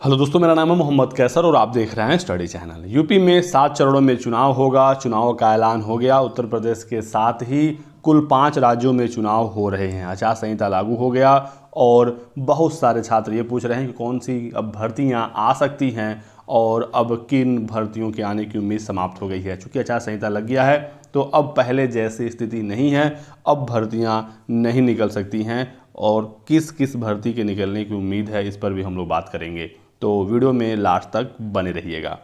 Hello दोस्तों, मेरा नाम है मोहम्मद कैसर और आप देख रहे हैं स्टडी चैनल। यूपी में 7 चरणों में चुनाव होगा। चुनाव का ऐलान हो गया। उत्तर प्रदेश के साथ ही कुल 5 राज्यों में चुनाव हो रहे हैं। आचार संहिता लागू हो गया और बहुत सारे छात्र ये पूछ रहे हैं कि कौन सी अब भर्तियां आ सकती हैं और अब किन भर्तियों के आने की उम्मीद समाप्त हो गई है। चूँकि आचार संहिता लग गया है तो अब पहले जैसी स्थिति नहीं है। अब भर्तियां नहीं निकल सकती हैं और किस किस भर्ती के निकलने की उम्मीद है, इस पर भी हम लोग बात करेंगे। तो वीडियो में लास्ट तक बने रहिएगा।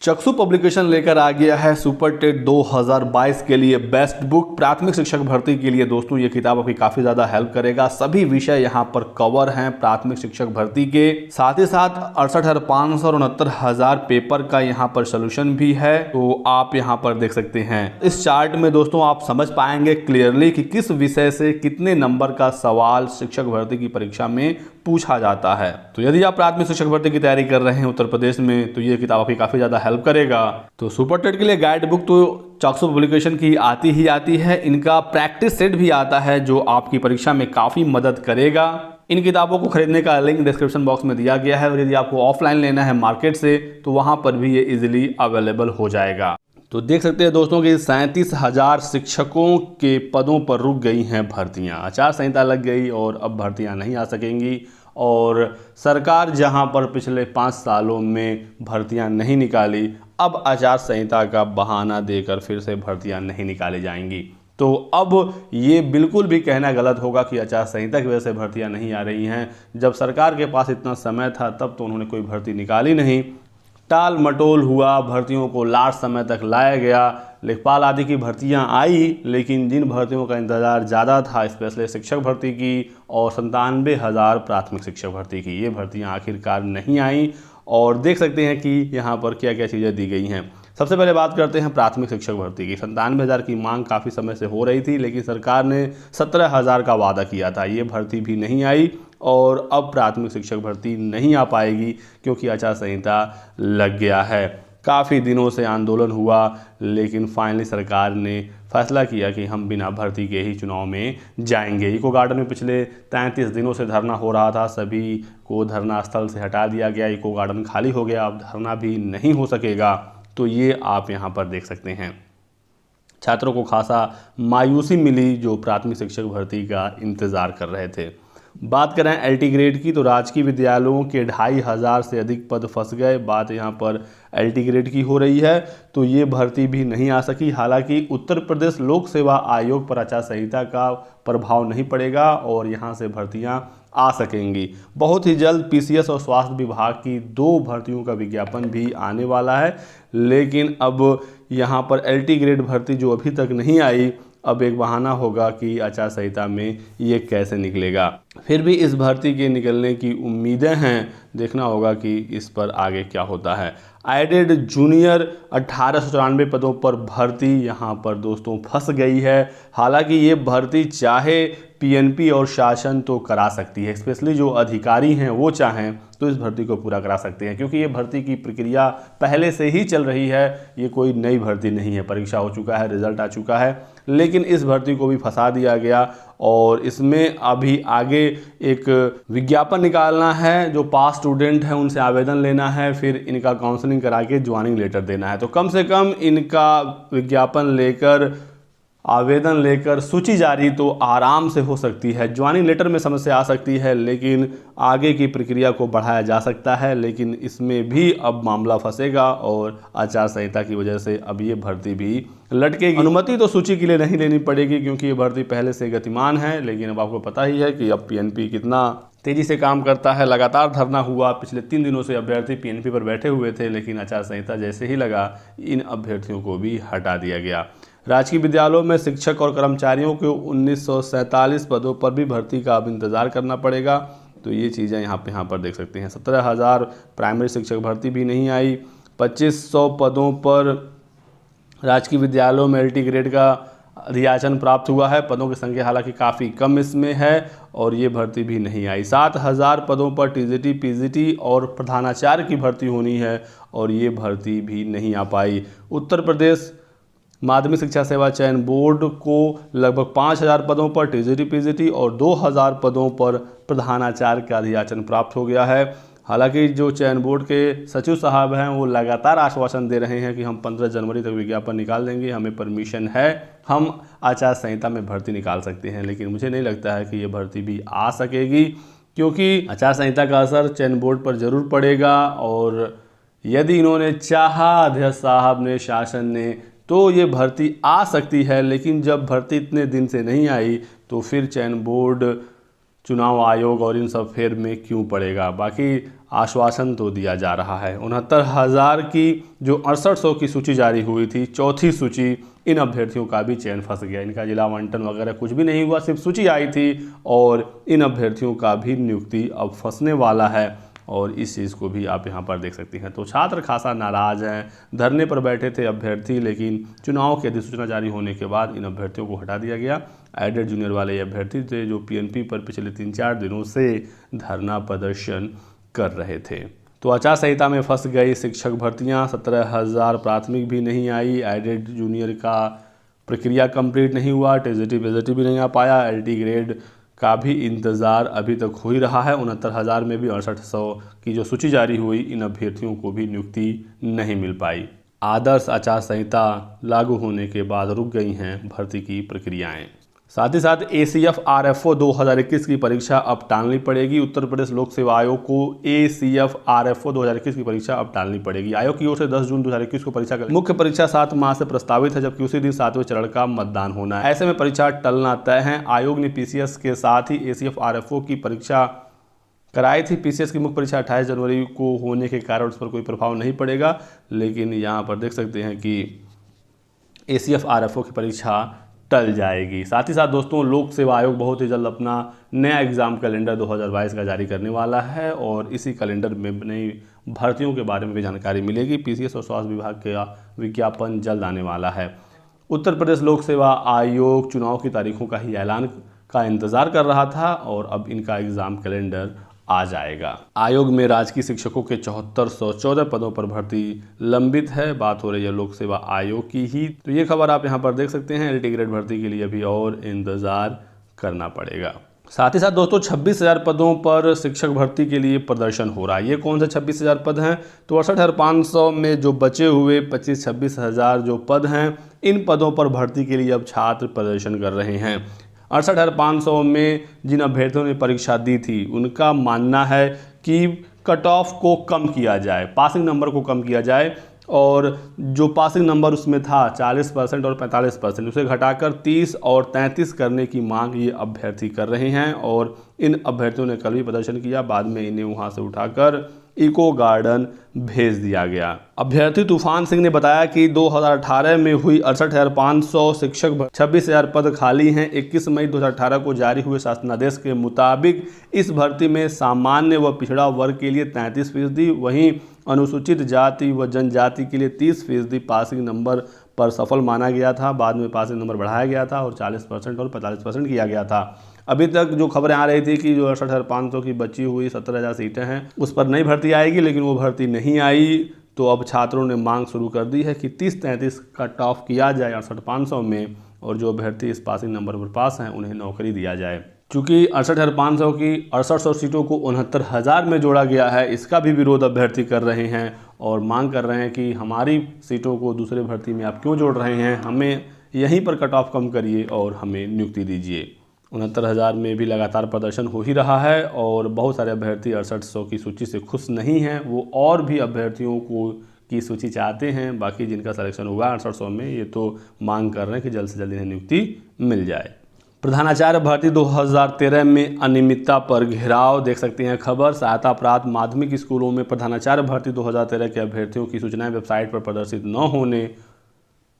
चक्षु पब्लिकेशन लेकर आ गया है सुपर टेट 2022 के लिए बेस्ट बुक प्राथमिक शिक्षक भर्ती के लिए। दोस्तों ये किताब आपकी काफ़ी ज़्यादा हेल्प करेगा। सभी विषय यहाँ पर कवर हैं प्राथमिक शिक्षक भर्ती के। साथ ही साथ 68,500 और 69,000 पेपर का यहाँ पर सोल्यूशन भी है, तो आप यहाँ पर देख सकते हैं। इस चार्ट में दोस्तों आप समझ पाएंगे क्लियरली कि किस विषय से कितने नंबर का सवाल शिक्षक भर्ती की परीक्षा में पूछा जाता है। तो यदि आप प्राथमिक शिक्षक भर्ती की तैयारी कर रहे हैं उत्तर प्रदेश में, तो ये किताब आपकी काफ़ी ज़्यादा हेल्प करेगा। तो सुपर टेट के लिए गाइड बुक तो चक्षु पब्लिकेशन की आती ही आती है। इनका प्रैक्टिस सेट भी आता है जो आपकी परीक्षा में काफ़ी मदद करेगा। इन किताबों को खरीदने का लिंक डिस्क्रिप्शन बॉक्स में दिया गया है और यदि आपको ऑफलाइन लेना है मार्केट से तो वहाँ पर भी ये इजीली अवेलेबल हो जाएगा। तो देख सकते हैं दोस्तों कि 37,000 शिक्षकों के पदों पर रुक गई हैं भर्तियां। आचार संहिता लग गई और अब भर्तियां नहीं आ सकेंगी और सरकार जहां पर पिछले 5 सालों में भर्तियां नहीं निकाली, अब आचार संहिता का बहाना देकर फिर से भर्तियां नहीं निकाली जाएंगी। तो अब ये बिल्कुल भी कहना गलत होगा कि आचार संहिता की वजह से भर्तियां नहीं आ रही हैं। जब सरकार के पास इतना समय था तब तो उन्होंने कोई भर्ती निकाली नहीं। टाल मटोल हुआ, भर्तियों को लास्ट समय तक लाया गया। लेखपाल आदि की भर्तियां आई, लेकिन जिन भर्तियों का इंतज़ार ज़्यादा था स्पेशली शिक्षक भर्ती की और 97,000 प्राथमिक शिक्षक भर्ती की, ये भर्तियां आखिरकार नहीं आई। और देख सकते हैं कि यहाँ पर क्या क्या चीज़ें दी गई हैं। सबसे पहले बात करते हैं प्राथमिक शिक्षक भर्ती की। 97,000 की मांग काफ़ी समय से हो रही थी, लेकिन सरकार ने 17,000 का वादा किया था। ये भर्ती भी नहीं आई और अब प्राथमिक शिक्षक भर्ती नहीं आ पाएगी क्योंकि आचार संहिता लग गया है। काफ़ी दिनों से आंदोलन हुआ, लेकिन फाइनली सरकार ने फैसला किया कि हम बिना भर्ती के ही चुनाव में जाएंगे। इको गार्डन में पिछले 33 दिनों से धरना हो रहा था, सभी को धरना स्थल से हटा दिया गया। इको गार्डन खाली हो गया, अब धरना भी नहीं हो सकेगा। तो ये आप यहाँ पर देख सकते हैं। छात्रों को खासा मायूसी मिली जो प्राथमिक शिक्षक भर्ती का इंतज़ार कर रहे थे। बात करें एलटी ग्रेड की, तो राजकीय विद्यालयों के 2,500 से अधिक पद फंस गए। बात यहाँ पर एलटी ग्रेड की हो रही है, तो ये भर्ती भी नहीं आ सकी। हालांकि उत्तर प्रदेश लोक सेवा आयोग पर आचार संहिता का प्रभाव नहीं पड़ेगा और यहाँ से भर्तियाँ आ सकेंगी। बहुत ही जल्द पीसीएस और स्वास्थ्य विभाग की 2 भर्तियों का विज्ञापन भी आने वाला है, लेकिन अब यहाँ पर एलटी ग्रेड भर्ती जो अभी तक नहीं आई, अब एक बहाना होगा कि आचार संहिता में ये कैसे निकलेगा। फिर भी इस भर्ती के निकलने की उम्मीदें हैं, देखना होगा कि इस पर आगे क्या होता है। एडेड जूनियर 1894 पदों पर भर्ती यहाँ पर दोस्तों फंस गई है। हालांकि ये भर्ती चाहे पीएनपी और शासन तो करा सकती है, स्पेशली जो अधिकारी हैं वो चाहें तो इस भर्ती को पूरा करा सकते हैं क्योंकि ये भर्ती की प्रक्रिया पहले से ही चल रही है। ये कोई नई भर्ती नहीं है, परीक्षा हो चुका है, रिजल्ट आ चुका है, लेकिन इस भर्ती को भी फंसा दिया गया और इसमें अभी आगे एक विज्ञापन निकालना है। जो पास स्टूडेंट हैं उनसे आवेदन लेना है, फिर इनका काउंसलिंग करा के ज्वाइनिंग लेटर देना है। तो कम से कम इनका विज्ञापन लेकर, आवेदन लेकर सूची जारी तो आराम से हो सकती है। ज्वाइनिंग लेटर में समस्या आ सकती है, लेकिन आगे की प्रक्रिया को बढ़ाया जा सकता है। लेकिन इसमें भी अब मामला फंसेगा और आचार संहिता की वजह से अब ये भर्ती भी लटकेगी। अनुमति तो सूची के लिए नहीं लेनी पड़ेगी क्योंकि ये भर्ती पहले से गतिमान है, लेकिन अब आपको पता ही है कि अब पीएनपी कितना तेज़ी से काम करता है। लगातार धरना हुआ, पिछले 3 दिनों से अभ्यर्थी पीएनपी पर बैठे हुए थे, लेकिन आचार संहिता जैसे ही लगा इन अभ्यर्थियों को भी हटा दिया गया। राजकीय विद्यालयों में शिक्षक और कर्मचारियों को 1947 पदों पर भी भर्ती का अब इंतज़ार करना पड़ेगा। तो ये चीज़ें यहाँ पर देख सकते हैं। 17,000 प्राइमरी शिक्षक भर्ती भी नहीं आई। 2500 पदों पर राजकीय विद्यालयों में एलटी ग्रेड का अधियाचन प्राप्त हुआ है। पदों की संख्या हालांकि काफ़ी कम इसमें है और ये भर्ती भी नहीं आई। 7,000 पदों पर टीजीटी, पीजीटी और प्रधानाचार्य की भर्ती होनी है और ये भर्ती भी नहीं आ पाई। उत्तर प्रदेश माध्यमिक शिक्षा सेवा चयन बोर्ड को लगभग 5,000 पदों पर टीजीटी, पीजीटी और 2,000 पदों पर प्रधानाचार्य का अधियाचन प्राप्त हो गया है। हालांकि जो चयन बोर्ड के सचिव साहब हैं वो लगातार आश्वासन दे रहे हैं कि हम 15 जनवरी तक विज्ञापन निकाल देंगे, हमें परमिशन है, हम आचार संहिता में भर्ती निकाल सकते हैं। लेकिन मुझे नहीं लगता है कि ये भर्ती भी आ सकेगी, क्योंकि आचार संहिता का असर चयन बोर्ड पर जरूर पड़ेगा। और यदि इन्होंने चाहा, अध्यक्ष साहब ने, शासन ने, तो ये भर्ती आ सकती है। लेकिन जब भर्ती इतने दिन से नहीं आई तो फिर चयन बोर्ड, चुनाव आयोग और इन सब फेर में क्यों पड़ेगा। बाकी आश्वासन तो दिया जा रहा है। 69,000 की जो 6800 की सूची जारी हुई थी, चौथी सूची, इन अभ्यर्थियों का भी चयन फंस गया। इनका जिला आवंटन वगैरह कुछ भी नहीं हुआ, सिर्फ सूची आई थी और इन अभ्यर्थियों का भी नियुक्ति अब फंसने वाला है। और इस चीज़ को भी आप यहाँ पर देख सकती हैं। तो छात्र खासा नाराज़ हैं, धरने पर बैठे थे अभ्यर्थी, लेकिन चुनाव की अधिसूचना जारी होने के बाद इन अभ्यर्थियों को हटा दिया गया। एडेड जूनियर वाले ये अभ्यर्थी थे जो पीएनपी पर पिछले 3-4 दिनों से धरना प्रदर्शन कर रहे थे। तो आचार संहिता में फंस गई शिक्षक भर्तियाँ, 17,000 प्राथमिक भी नहीं आई, एडेड जूनियर का प्रक्रिया कंप्लीट नहीं हुआ, टीजीटी पीजीटी भी नहीं आ पाया, एलटी ग्रेड का भी इंतज़ार अभी तक हो ही रहा है। 69,000 में भी 6800 की जो सूची जारी हुई, इन अभ्यर्थियों को भी नियुक्ति नहीं मिल पाई। आदर्श आचार संहिता लागू होने के बाद रुक गई हैं भर्ती की प्रक्रियाएं। साथ ही साथ ACF RFO 2021 की परीक्षा अब टालनी पड़ेगी। उत्तर प्रदेश लोक सेवा आयोग को ACF RFO 2021 की परीक्षा अब टालनी पड़ेगी। आयोग की ओर से 10 जून 2021 को परीक्षा मुख्य परीक्षा 7 माह से प्रस्तावित है, जबकि उसी दिन 7वें चरण का मतदान होना है। ऐसे में परीक्षा टलना तय है। आयोग ने PCS के साथ ही ACF RFO की परीक्षा कराई थी। PCS की मुख्य परीक्षा 28 जनवरी को होने के कारण उस पर कोई प्रभाव नहीं पड़ेगा, लेकिन यहाँ पर देख सकते हैं कि ACF RFO की परीक्षा टल जाएगी। साथ ही साथ दोस्तों, लोक सेवा आयोग बहुत ही जल्द अपना नया एग्ज़ाम कैलेंडर 2022 का जारी करने वाला है और इसी कैलेंडर में नई भर्तियों के बारे में भी जानकारी मिलेगी। PCS और स्वास्थ्य विभाग का विज्ञापन जल्द आने वाला है। उत्तर प्रदेश लोक सेवा आयोग चुनाव की तारीखों का ही ऐलान का इंतज़ार कर रहा था और अब इनका एग्ज़ाम कैलेंडर आ जाएगा। आयोग में राजकीय शिक्षकों के 7414 पदों पर भर्ती लंबित है। बात हो रही है लोक सेवा आयोग की ही। तो ये खबर आप यहाँ पर देख सकते हैं। एलटी ग्रेड भर्ती के लिए अभी और इंतज़ार करना पड़ेगा। साथ ही साथ दोस्तों, 26,000 पदों पर शिक्षक भर्ती के लिए प्रदर्शन हो रहा है। ये कौन से 26,000 पद हैं? तो 68,500 में जो बचे हुए 25-26,000 जो पद हैं, इन पदों पर भर्ती के लिए अब छात्र प्रदर्शन कर रहे हैं। 68,500 में जिन अभ्यर्थियों ने परीक्षा दी थी, उनका मानना है कि कट ऑफ को कम किया जाए, पासिंग नंबर को कम किया जाए और जो पासिंग नंबर उसमें था 40% और 45%, उसे घटाकर 30 और 33 करने की मांग ये अभ्यर्थी कर रहे हैं। और इन अभ्यर्थियों ने कल भी प्रदर्शन किया, बाद में इन्हें वहाँ से उठाकर इको गार्डन भेज दिया गया। अभ्यर्थी तूफान सिंह ने बताया कि 2018 में हुई 68,500 शिक्षक 26,000 पद खाली हैं। 21 मई 2018 को जारी हुए शासनादेश के मुताबिक इस भर्ती में सामान्य व पिछड़ा वर्ग के लिए 33%, वहीं अनुसूचित जाति व जनजाति के लिए 30% पासिंग नंबर पर सफल माना गया था। बाद में पासिंग नंबर बढ़ाया गया था और 40% और 45% किया गया था। अभी तक जो खबरें आ रही थी कि जो 68,500 की बची हुई 17,000 सीटें हैं, उस पर नई भर्ती आएगी, लेकिन वो भर्ती नहीं आई। तो अब छात्रों ने मांग शुरू कर दी है कि 30-33 कट ऑफ किया जाए 68,500 में, और जो अभ्यर्थी इस पासिंग नंबर पर पास हैं उन्हें नौकरी दिया जाए। चूँकि 68,500 की 6800 सीटों को 69,000 में जोड़ा गया है, इसका भी विरोध अभ्यर्थी कर रहे हैं और मांग कर रहे हैं कि हमारी सीटों को दूसरे भर्ती में आप क्यों जोड़ रहे हैं, हमें यहीं पर कट ऑफ कम करिए और हमें नियुक्ति दीजिए। 69,000 में भी लगातार प्रदर्शन हो ही रहा है और बहुत सारे अभ्यर्थी 6800 की सूची से खुश नहीं हैं, वो और भी अभ्यर्थियों को की सूची चाहते हैं। बाकी जिनका सिलेक्शन हुआ 6800 में, ये तो मांग कर रहे हैं कि जल्द से जल्द इन्हें नियुक्ति मिल जाए। प्रधानाचार्य भर्ती 2013 में अनियमितता पर घेराव, देख सकते हैं खबर। सहायता प्राप्त माध्यमिक स्कूलों में प्रधानाचार्य भर्ती 2013 के अभ्यर्थियों की सूचनाएं वेबसाइट पर प्रदर्शित न होने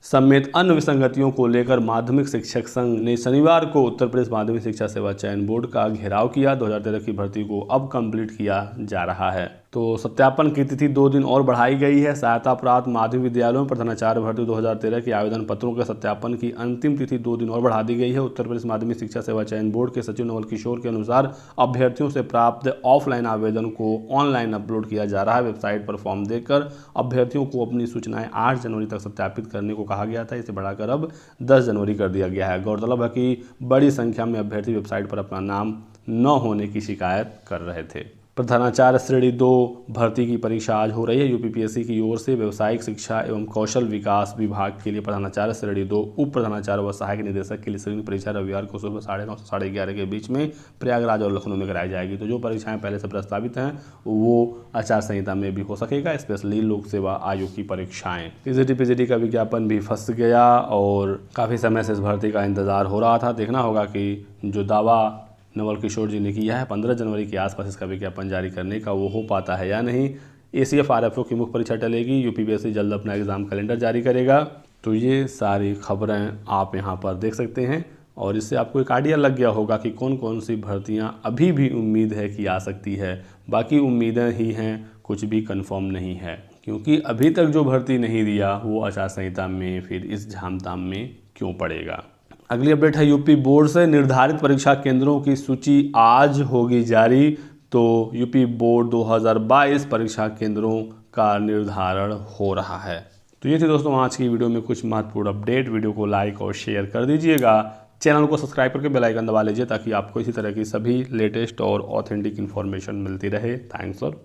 समेत अन्य विसंगतियों को लेकर माध्यमिक शिक्षक संघ ने शनिवार को उत्तर प्रदेश माध्यमिक शिक्षा सेवा चयन बोर्ड का घेराव किया। 2013 की भर्ती को अब कंप्लीट किया जा रहा है। तो सत्यापन की तिथि 2 दिन और बढ़ाई गई है। सहायता प्राप्त माध्यमिक विद्यालयों में प्रधानाचार्य भर्ती 2013 के आवेदन पत्रों के सत्यापन की अंतिम तिथि 2 दिन और बढ़ा दी गई है। उत्तर प्रदेश माध्यमिक शिक्षा सेवा चयन बोर्ड के सचिव नवल किशोर के अनुसार अभ्यर्थियों से प्राप्त ऑफलाइन आवेदन को ऑनलाइन अपलोड किया जा रहा है। वेबसाइट पर फॉर्म देकर अभ्यर्थियों को अपनी सूचनाएं 8 जनवरी तक सत्यापित करने को कहा गया था। इसे बढ़ाकर अब 10 जनवरी कर दिया गया है। गौरतलब है कि बड़ी संख्या में अभ्यर्थी वेबसाइट पर अपना नाम न होने की शिकायत कर रहे थे। प्रधानाचार्य श्रेणी 2 भर्ती की परीक्षा आज हो रही है। यूपीपीएससी की ओर से व्यावसायिक शिक्षा एवं कौशल विकास विभाग के लिए प्रधानाचार्य श्रेणी 2 उप प्रधानाचार्य व सहायक निदेशक के लिए संयुक्त परीक्षा रविवार को सुबह 9:30 से 11:30 के बीच में प्रयागराज और लखनऊ में कराई जाएगी। तो जो परीक्षाएं पहले से प्रस्तावित हैं वो आचार संहिता में भी हो सकेगा, स्पेशली लोक सेवा आयोग की परीक्षाएं। टीजीटी पीजीटी का विज्ञापन भी फंस गया और काफ़ी समय से इस भर्ती का इंतजार हो रहा था। देखना होगा कि जो दावा नवल किशोर जी ने किया है 15 जनवरी के आसपास इसका विज्ञापन जारी करने का, वो हो पाता है या नहीं। ACF RFO की मुख्य परीक्षा टलेगी, यूपीपीएससी जल्द अपना एग्ज़ाम कैलेंडर जारी करेगा। तो ये सारी खबरें आप यहाँ पर देख सकते हैं और इससे आपको एक आइडिया लग गया होगा कि कौन कौन सी भर्तियाँ अभी भी उम्मीद है कि आ सकती है। बाकी उम्मीदें ही हैं, कुछ भी कंफर्म नहीं है, क्योंकि अभी तक जो भर्ती नहीं दिया वो आचार संहिता में फिर इस झामताम में क्यों पड़ेगा। अगली अपडेट है यूपी बोर्ड से। निर्धारित परीक्षा केंद्रों की सूची आज होगी जारी। तो यूपी बोर्ड 2022 परीक्षा केंद्रों का निर्धारण हो रहा है। तो ये थी दोस्तों आज की वीडियो में कुछ महत्वपूर्ण अपडेट। वीडियो को लाइक और शेयर कर दीजिएगा, चैनल को सब्सक्राइब करके बेल आइकन दबा लीजिए ताकि आपको इसी तरह की सभी लेटेस्ट और ऑथेंटिक इन्फॉर्मेशन मिलती रहे। Thanks for